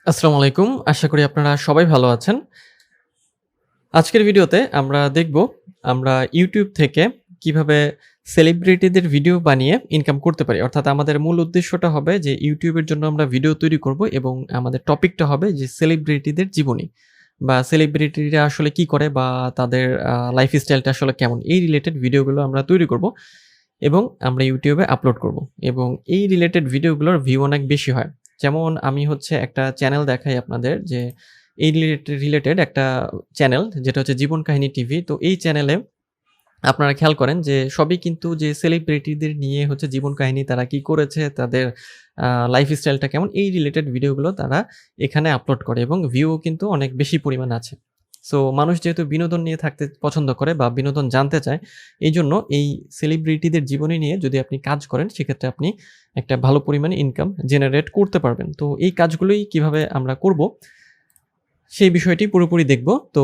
আসসালামু আলাইকুম। আশা করি আপনারা সবাই ভালো আছেন। আজকের ভিডিওতে আমরা দেখব আমরা YouTube থেকে কিভাবে সেলিব্রিটিদের ভিডিও বানিয়ে ইনকাম করতে পারি। অর্থাৎ আমাদের মূল উদ্দেশ্যটা হবে যে YouTube এর জন্য আমরা ভিডিও তৈরি করব এবং আমাদের টপিকটা হবে যে সেলিব্রিটিদের জীবনী বা সেলিব্রিটিরা আসলে কি করে বা তাদের লাইফস্টাইলটা আসলে কেমন। এই রিলেটেড ভিডিওগুলো আমরা তৈরি করব এবং আমরা YouTube এ আপলোড করব এবং এই রিলেটেড ভিডিওগুলোর ভিউ অনেক বেশি হয়। যেমন আমি হচ্ছে একটা চ্যানেল দেখাই আপনাদের যে এই রিলেটেড একটা চ্যানেল যেটা হচ্ছে জীবন কাহিনী টিভি। তো এই চ্যানেলে আপনারা খেয়াল করেন যে সবই কিন্তু যে সেলিব্রিটিদের নিয়ে হচ্ছে জীবন কাহিনী, তারা কি করেছে, তাদের লাইফস্টাইলটা কেমন, এই রিলেটেড ভিডিওগুলো তারা এখানে আপলোড করে এবং ভিউও কিন্তু অনেক বেশি পরিমাণ আছে। সো মানুষ যেহেতু বিনোদন নিয়ে থাকতে পছন্দ করে বা বিনোদন জানতে চায়, এইজন্য এই সেলিব্রিটিদের জীবনী নিয়ে যদি আপনি কাজ করেন, সেক্ষেত্রে আপনি একটা ভালো পরিমাণে ইনকাম জেনারেট করতে পারবেন। তো এই কাজগুলোই কিভাবে আমরা করব, সেই বিষয়টি পুরোপুরি দেখব। তো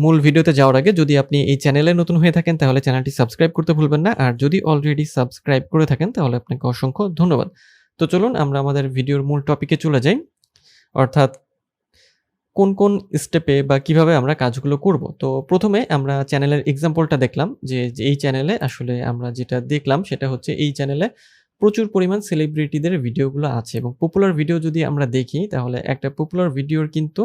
মূল ভিডিওতে যাওয়ার আগে যদি আপনি এই চ্যানেলে নতুন হয়ে থাকেন তাহলে চ্যানেলটি সাবস্ক্রাইব করতে ভুলবেন না। আর যদি অলরেডি সাবস্ক্রাইব করে থাকেন তাহলে আপনাকে অসংখ্য ধন্যবাদ। তো চলুন আমরা আমাদের ভিডিওর মূল টপিকে চলে যাই। অর্থাৎ কোন স্টেপে বা কিভাবে আমরা কাজগুলো করব। তো ১ম এ আমরা চ্যানেলের এক্সাম্পলটা দেখলাম যে এই চ্যানেলে আসলে আমরা যেটা দেখলাম সেটা হচ্ছে এই চ্যানেলে প্রচুর পরিমাণ সেলিব্রিটিদের ভিডিওগুলো আছে এবং পপুলার ভিডিও যদি আমরা দেখি তাহলে একটা পপুলার ভিডিওর কিন্তু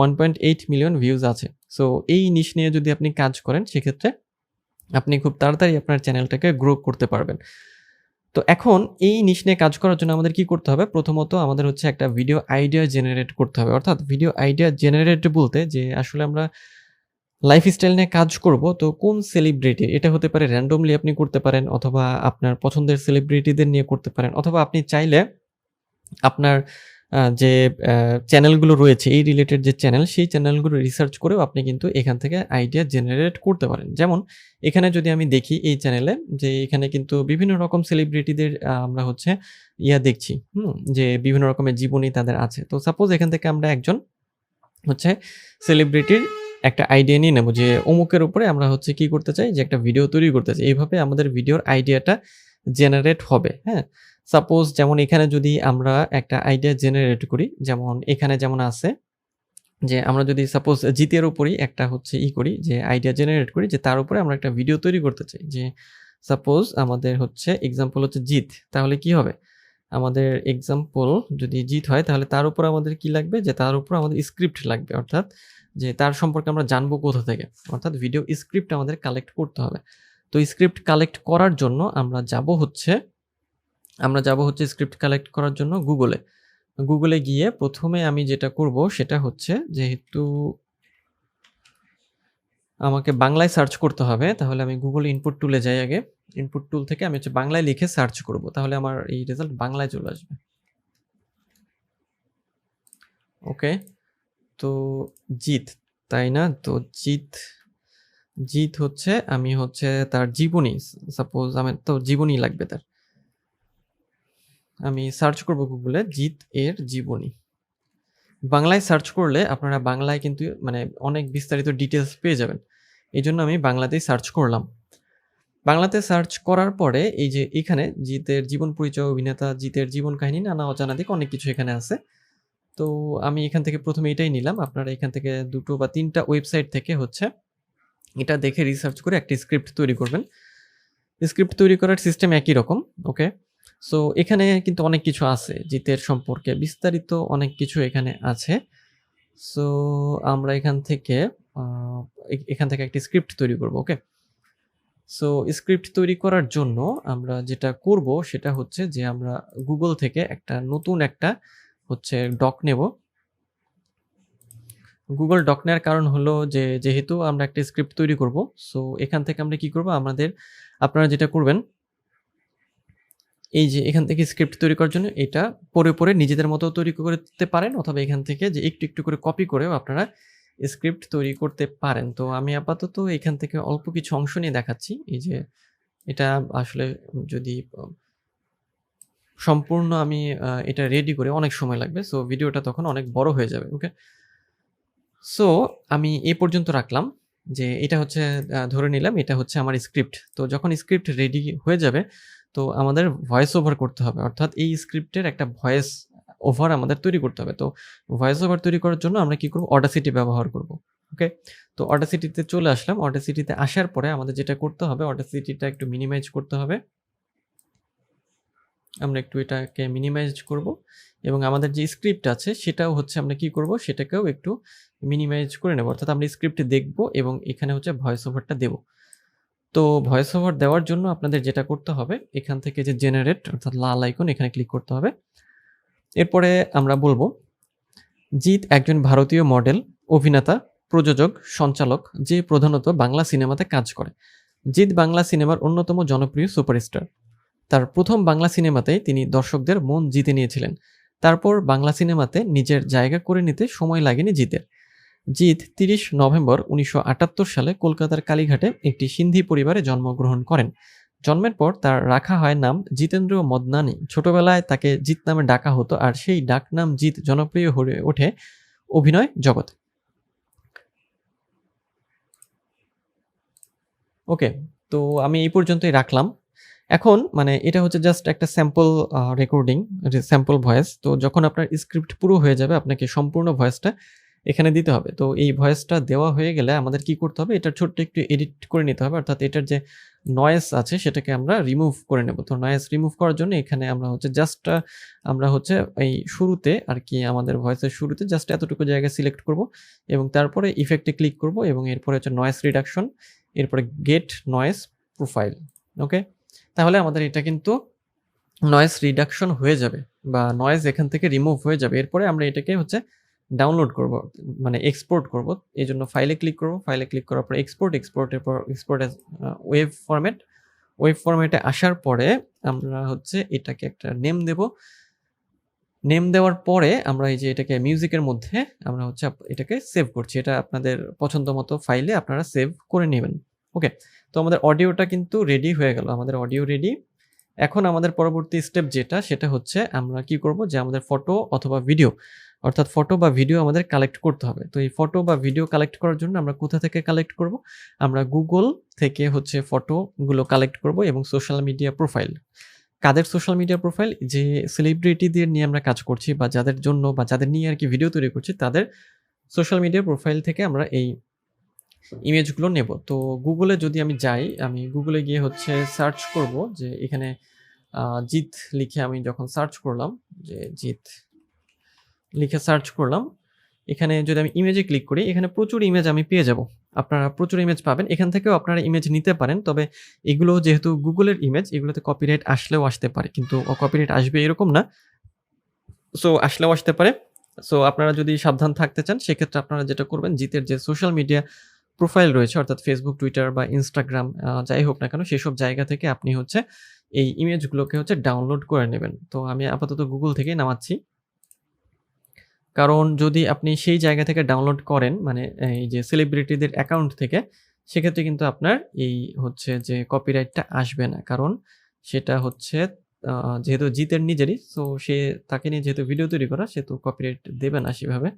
1.8 মিলিয়ন ভিউজ আছে। সো এই নিশ নিয়ে যদি আপনি কাজ করেন সেক্ষেত্রে আপনি খুব তাড়াতাড়ি আপনার চ্যানেলটাকে গ্রো করতে পারবেন। তো এখন এই নিশ নিয়ে কাজ করার জন্য আমাদের কি করতে হবে? প্রথমত আমাদের হচ্ছে একটা ভিডিও আইডিয়া জেনারেট করতে হবে। অর্থাৎ ভিডিও আইডিয়া জেনারেট বলতে যে আসলে আমরা লাইফস্টাইল নিয়ে কাজ করব, তো কোন সেলিব্রিটি, এটা হতে পারে র‍্যান্ডমলি আপনি করতে পারেন অথবা আপনার পছন্দের সেলিব্রিটিদের নিয়ে করতে পারেন অথবা আপনি চাইলে আপনার যে চ্যানেলগুলো রয়েছে এই রিলেটেড যে চ্যানেল, সেই চ্যানেলগুলো রিসার্চ করেও আপনি কিন্তু এখান থেকে আইডিয়া জেনারেট করতে পারেন। যেমন এখানে যদি আমি দেখি এই চ্যানেলে যে এখানে কিন্তু বিভিন্ন রকম সেলিব্রিটিদের আমরা হচ্ছে দেখছি, যে বিভিন্ন রকমের জীবনী তাদের আছে। তো সাপোজ এখান থেকে আমরা একজন হচ্ছে সেলিব্রিটির একটা আইডিয়া নিয়ে নেব যে অমুকের উপরে আমরা হচ্ছে কি করতে চাই, যে একটা ভিডিও তৈরি করতে চাই। এইভাবে আমাদের ভিডিওর আইডিয়াটা জেনারেট হবে, হ্যাঁ? সাপোজ যেমন এখানে যদি আমরা একটা আইডিয়া জেনারেট করি, যেমন এখানে যেমন আছে যে আমরা যদি সাপোজ জিতের উপরেই একটা হচ্ছে করি যে আইডিয়া জেনারেট করি যে তার উপরে আমরা একটা ভিডিও তৈরি করতে চাই। যে সাপোজ আমাদের হচ্ছে এক্সাম্পল হচ্ছে জিত, তাহলে কি হবে? আমাদের এক্সাম্পল যদি জিত হয় তাহলে তার উপর আমাদের কি লাগবে? যে তার উপর আমাদের স্ক্রিপ্ট লাগবে। অর্থাৎ যে তার সম্পর্কে আমরা জানবো কোথা থেকে? অর্থাৎ ভিডিও স্ক্রিপ্ট আমাদের কালেক্ট করতে হবে। তো স্ক্রিপ্ট কালেক্ট করার জন্য আমরা যাব হচ্ছে স্ক্রিপ্ট কালেক্ট করার জন্য গুগলে। গুগলে গিয়ে ১ম এ আমি যেটা করব সেটা হচ্ছে, যেহেতু আমাকে বাংলায় সার্চ করতে হবে, তাহলে আমি গুগল ইনপুট টুলে যাই আগে। ইনপুট টুল থেকে আমি হচ্ছে বাংলায় লিখে সার্চ করব। তাহলে আমার এই রেজাল্ট বাংলায় চলে আসবে। ওকে। তো জিত, তাই না? তো জিত হচ্ছে আমি হচ্ছে তার জীবনী, সাপোজ আমার তো জীবনী লাগবে তার। আমি সার্চ করব গুগলে জিত এর জীবনী। বাংলায় সার্চ করলে আপনারা বাংলায় কিন্তু মানে অনেক বিস্তারিত ডিটেইলস পেয়ে যাবেন। এজন্য আমি বাংলাতেই সার্চ করলাম। বাংলাতে সার্চ করার পরে এই যে এখানে জিতের জীবন পরিচয়, অভিনেতা, জিতের জীবন কাহিনী, নানা অজানা দিক অনেক কিছু এখানে আছে। তো আমি এখান থেকে ১ম এ এটাই নিলাম। আপনারা এখান থেকে ২ টো বা ৩ টা ওয়েবসাইট থেকে হচ্ছে এটা দেখে রিসার্চ করে একটা স্ক্রিপ্ট তৈরি করবেন। স্ক্রিপ্ট তৈরি করার সিস্টেম একই রকম। ওকে। সো এখানে কিন্তু অনেক কিছু আছে। জিতের সম্পর্কে বিস্তারিত অনেক কিছু এখানে আছে। সো আমরা আ এখান থেকে একটি স্ক্রিপ্ট তৈরি করব। ওকে। সো স্ক্রিপ্ট তৈরি করার জন্য আমরা যেটা করব সেটা হচ্ছে যে আমরা Google থেকে নতুন একটা হচ্ছে ডক নেব। Google ডক নেওয়ার কারণ হলো যে যেহেতু আমরা একটা স্ক্রিপ্ট তৈরি করব, সো এখান থেকে আমরা কি করব, আপনারা যেটা করবেন, এই যে এখান থেকে স্ক্রিপ্ট তৈরি করার জন্য এটা পড়ে নিজেদের মতো তৈরি করতে পারেন অথবা এখান থেকে যে একটু করে কপি করেও আপনারা স্ক্রিপ্ট তৈরি করতে পারেন। তো আমি আপাতত এখান থেকে অল্প কিছু অংশ নিয়ে দেখাচ্ছি। এই যে এটা আসলে যদি সম্পূর্ণ আমি এটা রেডি করে অনেক সময় লাগবে। সো ভিডিওটা তখন অনেক বড় হয়ে যাবে। ওকে? সো আমি এ পর্যন্ত রাখলাম যে এটা হচ্ছে ধরে নিলাম এটা হচ্ছে আমার স্ক্রিপ্ট। তো যখন স্ক্রিপ্ট রেডি হয়ে যাবে তো আমাদের ভয়েস ওভার করতে হবে। অর্থাৎ এই স্ক্রিপ্টের একটা ভয়েস ওভার আমাদের তৈরি করতে হবে। তো ভয়েস ওভার তৈরি করার জন্য আমরা কি করব? Audacity ব্যবহার করব। ওকে? তো Audacity-তে চলে আসলাম। Audacity-তে আসার পরে আমাদের যেটা করতে হবে, Audacity-টা একটু মিনিমাইজ করতে হবে। আমরা একটু এটাকে মিনিমাইজ করব এবং আমাদের যে স্ক্রিপ্ট আছে সেটাও হচ্ছে আমরা কি করব? সেটাকেও একটু মিনিমাইজ করে নেব। অর্থাৎ আমরা স্ক্রিপ্টে দেখব এবং এখানে হচ্ছে ভয়েস ওভারটা দেব। তো ভয়েস ওভার দেওয়ার জন্য আপনাদের যেটা করতে হবে, এখান থেকে যে জেনারেট অর্থাৎ লাল আইকন এখানে ক্লিক করতে হবে। এরপরে আমরা বলব, জিৎ একজন ভারতীয় মডেল, অভিনেতা, প্রযোজক, সঞ্চালক যে প্রধানত বাংলা সিনেমাতে কাজ করে। জিৎ বাংলা সিনেমার অন্যতম জনপ্রিয় সুপারস্টার। তার প্রথম বাংলা সিনেমাতেই তিনি দর্শকদের মন জিতে নিয়েছিলেন। তারপর বাংলা সিনেমাতে নিজের জায়গা করে নিতে সময় লাগেনি জিতের। জিৎ ৩০ নভেম্বর ১৯৭৮ সালে কলকাতার কালীঘাটে একটি সিন্ধি পরিবারে জন্মগ্রহণ করেন। জন্মের পর তার রাখা হয় নাম জিতেন্দ্র মদনানি। ছোটবেলায় তাকে জিৎ নামে ডাকা হতো আর সেই ডাকনাম জিৎ জনপ্রিয় হয়ে ওঠে অভিনয় জগতে। ওকে, তো আমি এই পর্যন্তই রাখলাম। এখন মানে এটা হচ্ছে জাস্ট একটা স্যাম্পল রেকর্ডিং, স্যাম্পল ভয়েস। তো যখন আপনার স্ক্রিপ্ট পুরো হয়ে যাবে আপনাকে সম্পূর্ণ ভয়েসটা এখানে দিতে হবে। তো এই ভয়েসটা দেওয়া হয়ে গেলে আমাদের কি করতে হবে? এটার ছোট্ট একটু এডিট করে নিতে হবে। অর্থাৎ এটার যে নয়েজ আছে সেটাকে আমরা রিমুভ করে নেব। তো নয়েজ রিমুভ করার জন্য এখানে আমরা হচ্ছে জাস্ট আমরা হচ্ছে এই শুরুতে আরকি আমাদের ভয়েসের শুরুতে জাস্ট এতটুকু জায়গা সিলেক্ট করব এবং তারপরে ইফেক্টে ক্লিক করব এবং এরপরে হচ্ছে নয়েজ রিডাকশন, এরপরে গেট নয়েজ প্রোফাইল। ওকে? তাহলে আমাদের এটা কিন্তু নয়েজ রিডাকশন হয়ে যাবে বা নয়েজ এখান থেকে রিমুভ হয়ে যাবে। এরপরে আমরা এটাকে হচ্ছে ডাউনলোড করব, মানে এক্সপোর্ট করব। এজন্য ফাইলে ক্লিক করব। ফাইলে ক্লিক করার পর এক্সপোর্টের পর export as web format. Web ফরম্যাটে আসার পরে আমরা হচ্ছে এটাকে একটা নেম দেব। নেম দেওয়ার পরে আমরা এই যে এটাকে মিউজিকের মধ্যে আমরা হচ্ছে এটাকে সেভ করছি। এটা আপনাদের পছন্দ মতো ফাইলে আপনারা সেভ করে নেবেন। ওকে, তো আমাদের অডিওটা কিন্তু রেডি হয়ে গেল। আমাদের অডিও রেডি। এখন আমাদের পরবর্তী স্টেপ যেটা সেটা হচ্ছে আমরা কি করব? যে আমাদের ফটো অথবা ভিডিও, অর্থাৎ ফটো বা ভিডিও আমাদের কালেক্ট করতে হবে। তো এই ফটো বা ভিডিও কালেক্ট করার জন্য আমরা কোথা থেকে কালেক্ট করব? আমরা গুগল থেকে হচ্ছে ফটোগুলো কালেক্ট করব এবং সোশ্যাল মিডিয়া প্রোফাইল। কাদের সোশ্যাল মিডিয়া প্রোফাইল? যে সেলিব্রিটিদের নিয়ে আমরা কাজ করছি বা যাদের জন্য বা যাদের নিয়ে আরকি ভিডিও তৈরি করছি তাদের সোশ্যাল মিডিয়া প্রোফাইল থেকে আমরা এই ইমেজগুলো নেব। তো গুগলে যদি আমি যাই, আমি গুগলে গিয়ে হচ্ছে সার্চ করব যে এখানে জিৎ লিখে আমি যখন সার্চ করলাম, যে জিৎ লিখে সার্চ করলাম, এখানে যদি আমি ইমেজে ক্লিক করি এখানে প্রচুর ইমেজ আমি পেয়ে যাব। আপনারা প্রচুর ইমেজ পাবেন। এখান থেকেও আপনারা ইমেজ নিতে পারেন। তবে এগুলো যেহেতু গুগলের ইমেজ এগুলোতে কপিরাইট আসলেও আসতে পারে। কিন্তু কপিরাইট আসবে এরকম না। সো আসলেও আসতে পারে। সো আপনারা যদি সাবধান থাকতে চান সেক্ষেত্রে আপনারা যেটা করবেন, জিতের যে সোশ্যাল মিডিয়া প্রোফাইল রয়েছে অর্থাৎ Facebook, Twitter বা Instagram যাই হোক না কেন সেসব জায়গা থেকে আপনি হচ্ছে এই ইমেজগুলোকে হচ্ছে ডাউনলোড করে নেবেন। তো আমি আপাতত গুগল থেকেই নামাচ্ছি। কারণ যদি আপনি সেই জায়গা থেকে ডাউনলোড করেন মানে এই যে সেলিব্রিটিদের অ্যাকাউন্ট থেকে, সেক্ষেত্রে কিন্তু আপনার এই হচ্ছে যে কপিরাইটটা আসবে না। কারণ সেটা হচ্ছে যেহেতু জিতের নিজেরই, সো সে তাকে নিয়ে যেহেতু ভিডিও তৈরি করা সেহেতু কপিরাইট দেবে না সেভাবে।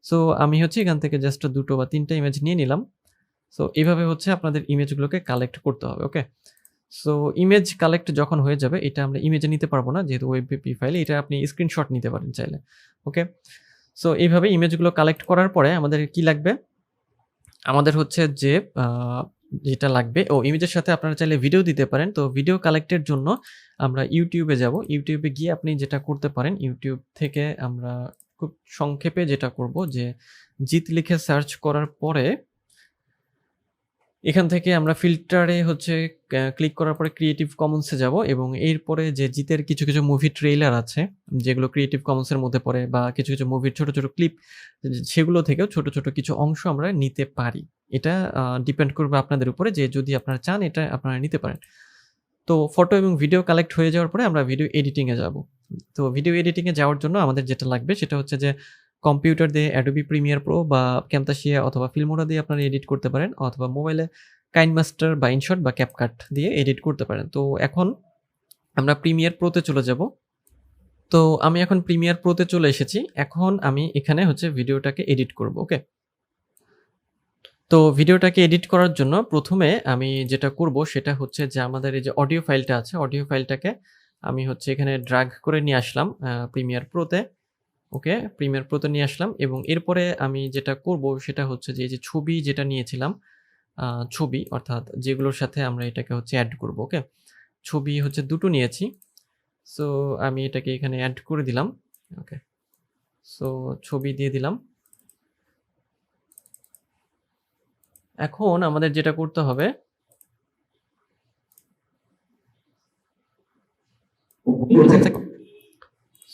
সো আমি হচ্ছে এখান থেকে জাস্ট ২ টো বা ৩ টা ইমেজ নিয়ে নিলাম। সো এভাবে হচ্ছে আপনাদের ইমেজগুলোকে কালেক্ট করতে হবে। ওকে? সো ইমেজ কালেক্ট যখন হয়ে যাবে, এটা আমরা ইমেজে নিতে পারবো না যেহেতু ওয়েবপি ফাইলে, এটা আপনি স্ক্রিনশট নিতে পারেন চাইলে। ওকে? সো এইভাবে ইমেজগুলো কালেক্ট করার পরে আমাদের কি লাগবে? আমাদের হচ্ছে যে যেটা লাগবে ইমেজের সাথে আপনারা চাইলে ভিডিও দিতে পারেন। তো ভিডিও কালেক্টের জন্য আমরা YouTube এ যাব। YouTube এ গিয়ে আপনি যেটা করতে পারেন, YouTube থেকে আমরা খুব সংক্ষেপে যেটা করব যে জিৎ লিখে সার্চ করার পরে এখান থেকে আমরা ফিল্টারে হচ্ছে ক্লিক করার পরে ক্রিয়েটিভ কমন্স এ যাব এবং এরপরে যে জিতের কিছু, কিছু মুভি ট্রেইলার আছে যেগুলো ক্রিয়েটিভ কমন্স এর মধ্যে পড়ে বা কিছু, কিছু মুভির ছোট, ছোট ক্লিপ সেগুলো থেকেও ছোট, ছোট কিছু অংশ আমরা নিতে পারি। এটা ডিপেন্ড করবে আপনাদের উপরে যে যদি আপনারা চান এটা আপনারা নিতে পারেন। তো ফটো এবং ভিডিও কালেক্ট হয়ে যাওয়ার পরে আমরা ভিডিও এডিটিং এ যাব। তো ভিডিও এডিটিং এ যাওয়ার জন্য আমাদের যেটা লাগবে সেটা হচ্ছে যে কম্পিউটার দিয়ে Adobe Premiere Pro বা Camtasia অথবা Filmora দিয়ে আপনারা এডিট করতে পারেন অথবা মোবাইলে KineMaster বা InShot বা CapCut দিয়ে এডিট করতে পারেন। তো এখন আমরা Premiere Pro তে চলে যাব। তো আমি এখন Premiere Pro তে চলে এসেছি। এখন আমি এখানে হচ্ছে ভিডিওটাকে এডিট করব। ওকে? তো ভিডিওটাকে এডিট করার জন্য প্রথমে আমি যেটা করব সেটা হচ্ছে যে আমাদের এই যে অডিও ফাইলটা আছে, অডিও ফাইলটাকে আমি হচ্ছে এখানে ড্র্যাগ করে নিয়ে আসলাম Premiere Pro তে। ওকে, প্রিমিয়ার প্রোতে নিয়ে আসলাম এবং এরপরে আমি যেটা করব সেটা হচ্ছে যে এই যে ছবি যেটা নিয়েছিলাম, ছবি অর্থাৎ যেগুলোর সাথে আমরা এটাকে হচ্ছে অ্যাড করব। ওকে, ছবি হচ্ছে 2 টো নিয়েছি। সো আমি এটাকে এখানে অ্যাড করে দিলাম। ওকে, সো ছবি দিয়ে দিলাম। এখন আমাদের যেটা করতে হবে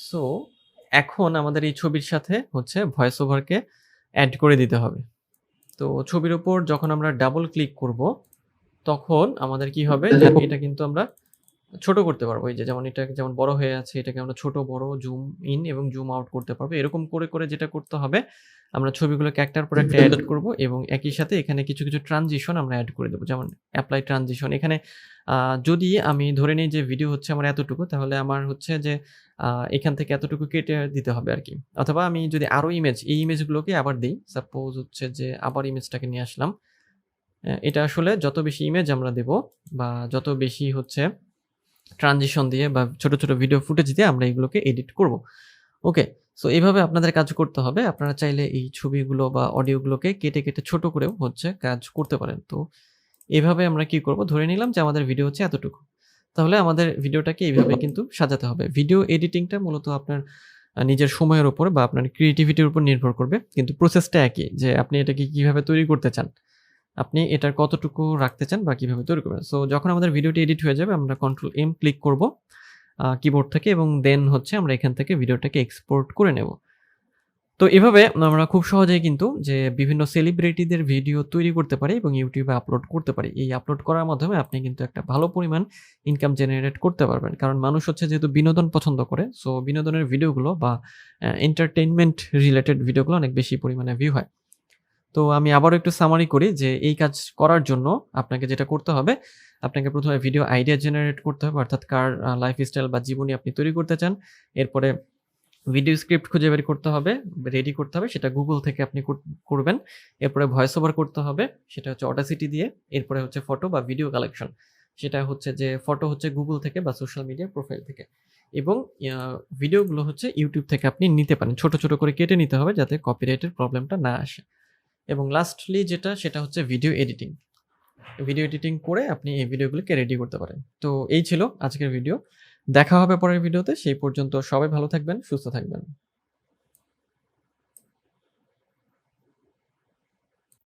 সো এখন আমাদের এই ছবির সাথে হচ্ছে ভয়েস ওভারকে অ্যাড করে দিতে হবে। তো ছবির উপর যখন আমরা ডাবল ক্লিক করব তখন আমাদের কি হবে যে এটা কিন্তু আমরা ছোট করতে পারবো। এই যে যেমন এটা যেমন বড় হয়ে আছে এটাকে আমরা ছোট বড় জুম ইন এবং জুম আউট করতে পারবো। এরকম করে, করে যেটা করতে হবে আমরা ছবিগুলোকে একটার পর একটা এড করব এবং একই সাথে এখানে কিছু, কিছু ট্রানজিশন আমরা এড করে দেব। যেমন অ্যাপ্লাই ট্রানজিশন এখানে যদি আমি ধরে নিই যে ভিডিও হচ্ছে আমার এতটুকু তাহলে আমার হচ্ছে যে এখান থেকে এতটুকু কেটে দিতে হবে আরকি। অথবা আমি যদি আরো এই ইমেজগুলোকে আবার দেই। সাপোজ হচ্ছে যে আবার ইমেজটাকে নিয়ে আসলাম। এটা আসলে যত বেশি ইমেজ আমরা দেব বা যত বেশি হচ্ছে ট্রানজিশন দিয়ে বা ছোট, ছোট ভিডিও ফুটেজ দিয়ে আমরা এগুলোকে এডিট করব। ওকে, সো এভাবে আপনাদের কাজ করতে হবে। আপনারা চাইলে এই ছবিগুলো বা অডিওগুলোকে কেটে, কেটে ছোট করেও হচ্ছে কাজ করতে পারেন। তো এভাবে আমরা কি করব? ধরে নিলাম যে আমাদের ভিডিও হচ্ছে এতটুকু। তাহলে আমাদের ভিডিওটাকে এইভাবে কিন্তু সাজাতে হবে। ভিডিও এডিটিংটা মূলত আপনার নিজের সময়ের উপর বা আপনার ক্রিয়েটিভিটির উপর নির্ভর করবে। কিন্তু প্রসেসটা একই যে আপনি এটাকে কিভাবে তৈরি করতে চান। আপনি এটার কতটুকু রাখতে চান বা কিভাবে তৈরি করবেন। সো যখন আমাদের ভিডিওটি এডিট হয়ে যাবে আমরা কন্ট্রোল এম ক্লিক করব কিবোর্ড থেকে এবং দেন হচ্ছে আমরা এখান থেকে ভিডিওটাকে এক্সপোর্ট করে নেব। তো এভাবে আমরা খুব সহজেই কিন্তু যে বিভিন্ন সেলিব্রিটিদের ভিডিও তৈরি করতে পারি এবং YouTube এ আপলোড করতে পারি। এই আপলোড করার মাধ্যমে আপনি কিন্তু একটা ভালো পরিমাণ ইনকাম জেনারেট করতে পারবেন। কারণ মানুষ হচ্ছে যেহেতু বিনোদন পছন্দ করে, সো বিনোদনের ভিডিওগুলো বা এন্টারটেইনমেন্ট রিলেটেড ভিডিওগুলো অনেক বেশি পরিমাণে ভিউ হয়। তো আমি আবারও একটু সামারি করি যে এই কাজ করার জন্য আপনাকে যেটা করতে হবে, আপনাকে ১ম এ ভিডিও আইডিয়া জেনারেট করতে হবে অর্থাৎ কার লাইফস্টাইল বা জীবনী আপনি তৈরি করতে চান। এরপরে ভিডিও স্ক্রিপ্ট খুঁজে বের করতে হবে, রেডি করতে হবে সেটা Google থেকে আপনি করবেন। এরপরে ভয়েস ওভার করতে হবে, সেটা হচ্ছে Audacity দিয়ে। এরপরে হচ্ছে ফটো বা ভিডিও কালেকশন। সেটা হচ্ছে যে ফটো হচ্ছে Google থেকে বা সোশ্যাল মিডিয়া প্রোফাইল থেকে। এবং ভিডিওগুলো হচ্ছে YouTube থেকে আপনি নিতে পারেন। ছোট, ছোট করে কেটে নিতে হবে যাতে কপিরাইটের প্রবলেমটা না আসে। এবং লাস্টলি যেটা সেটা হচ্ছে ভিডিও এডিটিং। ভিডিও এডিটিং করে আপনি এই ভিডিওগুলোকে রেডি করতে পারেন। তো এই ছিল আজকের ভিডিও। দেখা হবে পরের ভিডিওতে। সেই পর্যন্ত সবাই ভালো থাকবেন, সুস্থ থাকবেন।